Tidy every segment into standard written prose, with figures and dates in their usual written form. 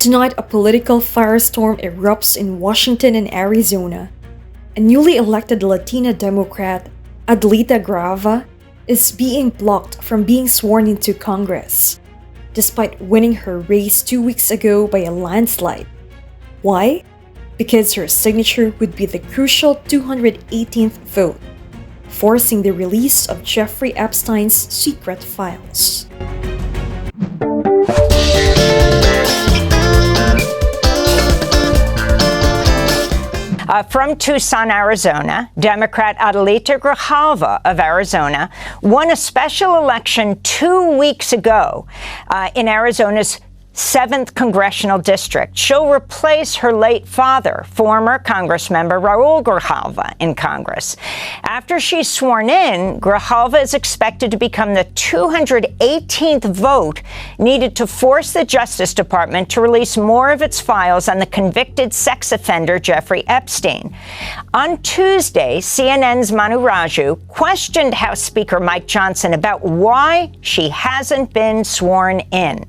tonight, a political firestorm erupts in Washington and Arizona. A newly elected Latina Democrat, Adelita Graava, is being blocked from being sworn into Congress, despite winning her race 2 weeks ago by a landslide. Why? Because her signature would be the crucial 218th vote, forcing the release of Jeffrey Epstein's secret files. From Tucson, Arizona, Democrat Adelita Graava of Arizona won a special election 2 weeks ago in Arizona's 7th Congressional District. She'll replace her late father, former Congressmember Raul Graava, in Congress. After she's sworn in, Graava is expected to become the 218th vote needed to force the Justice Department to release more of its files on the convicted sex offender Jeffrey Epstein. On Tuesday, CNN's Manu Raju questioned House Speaker Mike Johnson about why she hasn't been sworn in.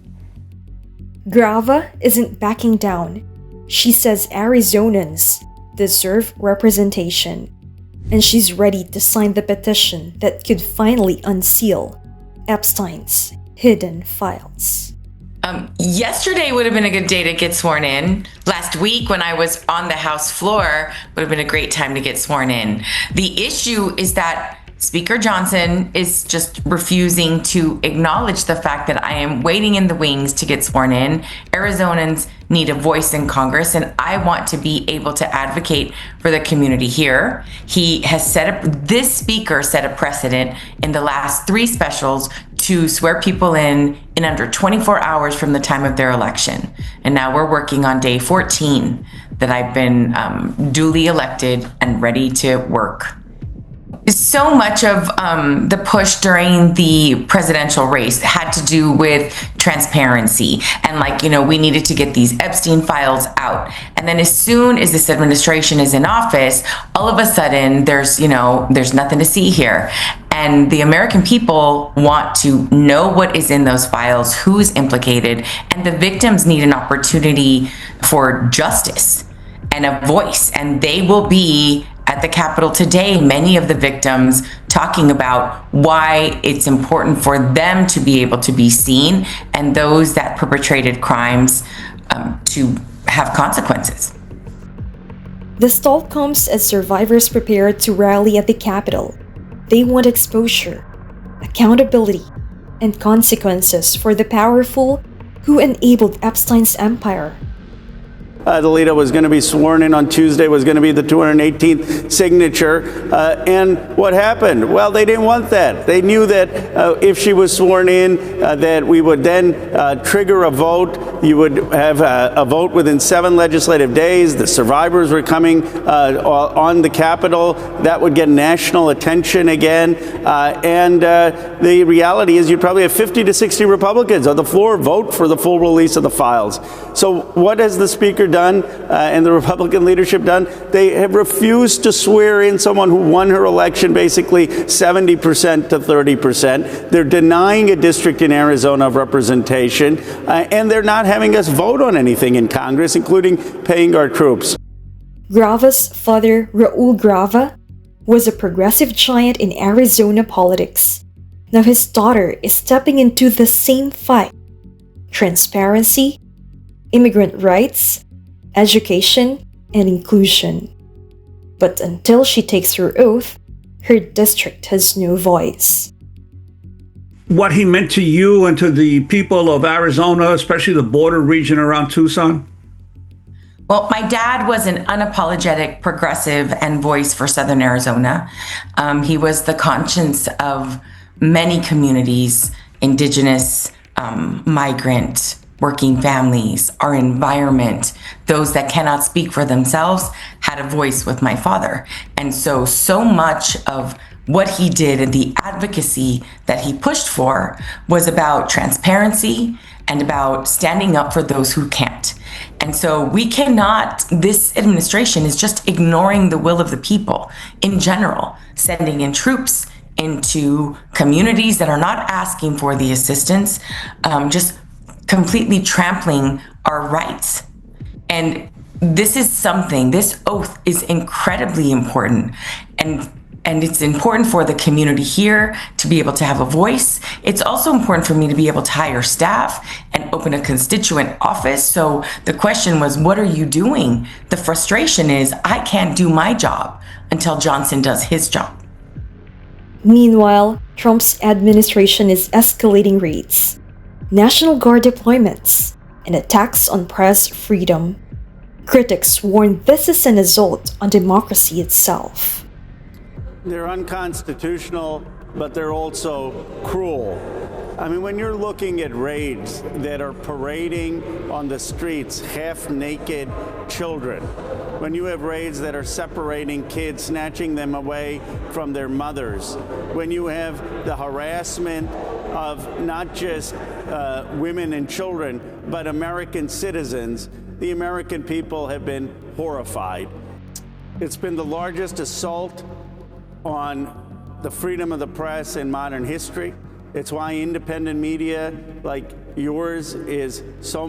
Graava isn't backing down. She says Arizonans deserve representation, and she's ready to sign the petition that could finally unseal Epstein's hidden files. Yesterday would have been a good day to get sworn in. Last week, when I was on the House floor, would have been a great time to get sworn in. The issue is that Speaker Johnson is just refusing to acknowledge the fact that I am waiting in the wings to get sworn in. Arizonans need a voice in Congress, and I want to be able to advocate for the community here. He has this speaker set a precedent in the last 3 specials to swear people in under 24 hours from the time of their election. And now we're working on day 14 that I've been duly elected and ready to work. So much of the push during the presidential race had to do with transparency and we needed to get these Epstein files out. And then as soon as this administration is in office, all of a sudden there's nothing to see here. And the American people want to know what is in those files, who's implicated, and the victims need an opportunity for justice and a voice. And they will be at the Capitol today, many of the victims talking about why it's important for them to be able to be seen and those that perpetrated crimes to have consequences. The stall comes as survivors prepare to rally at the Capitol. They want exposure, accountability, and consequences for the powerful who enabled Epstein's empire. Adelita was going to be sworn in on Tuesday, was going to be the 218th signature. And what happened? Well, they didn't want that. They knew that if she was sworn in, that we would then trigger a vote. You would have a vote within 7 legislative days. The survivors were coming on the Capitol. That would get national attention again. And the reality is you'd probably have 50 to 60 Republicans on the floor vote for the full release of the files. So what has the Speaker done and the Republican leadership done? They have refused to swear in someone who won her election basically 70% to 30%. They're denying a district in Arizona of representation, and they're not having us vote on anything in Congress, including paying our troops. Graava's father, Raul Graava, was a progressive giant in Arizona politics. Now his daughter is stepping into the same fight. Transparency, immigrant rights, education, and inclusion. But until she takes her oath, her district has no voice. What he meant to you and to the people of Arizona, especially the border region around Tucson? Well, my dad was an unapologetic progressive and voice for Southern Arizona. He was the conscience of many communities, indigenous, migrant, working families, our environment, those that cannot speak for themselves, had a voice with my father. And so much of what he did and the advocacy that he pushed for was about transparency and about standing up for those who can't. And so this administration is just ignoring the will of the people in general, sending in troops into communities that are not asking for the assistance, just completely trampling our rights. And this oath is incredibly important. And it's important for the community here to be able to have a voice. It's also important for me to be able to hire staff and open a constituent office. So the question was, what are you doing? The frustration is, I can't do my job until Johnson does his job. Meanwhile, Trump's administration is escalating raids, National Guard deployments, and attacks on press freedom. Critics warn this is an assault on democracy itself. They're unconstitutional, but they're also cruel. I mean, when you're looking at raids that are parading on the streets half-naked children, when you have raids that are separating kids, snatching them away from their mothers, when you have the harassment of not just women and children, but American citizens, the American people have been horrified. It's been the largest assault on the freedom of the press in modern history. It's why independent media like yours is so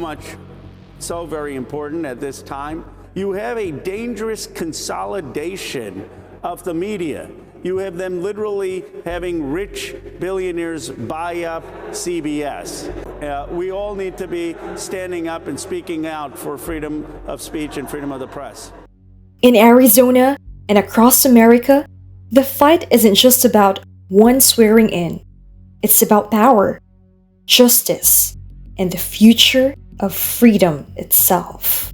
very important at this time. You have a dangerous consolidation of the media. You have them literally having rich billionaires buy up CBS. We all need to be standing up and speaking out for freedom of speech and freedom of the press. In Arizona and across America, the fight isn't just about one swearing in. It's about power, justice, and the future of freedom itself.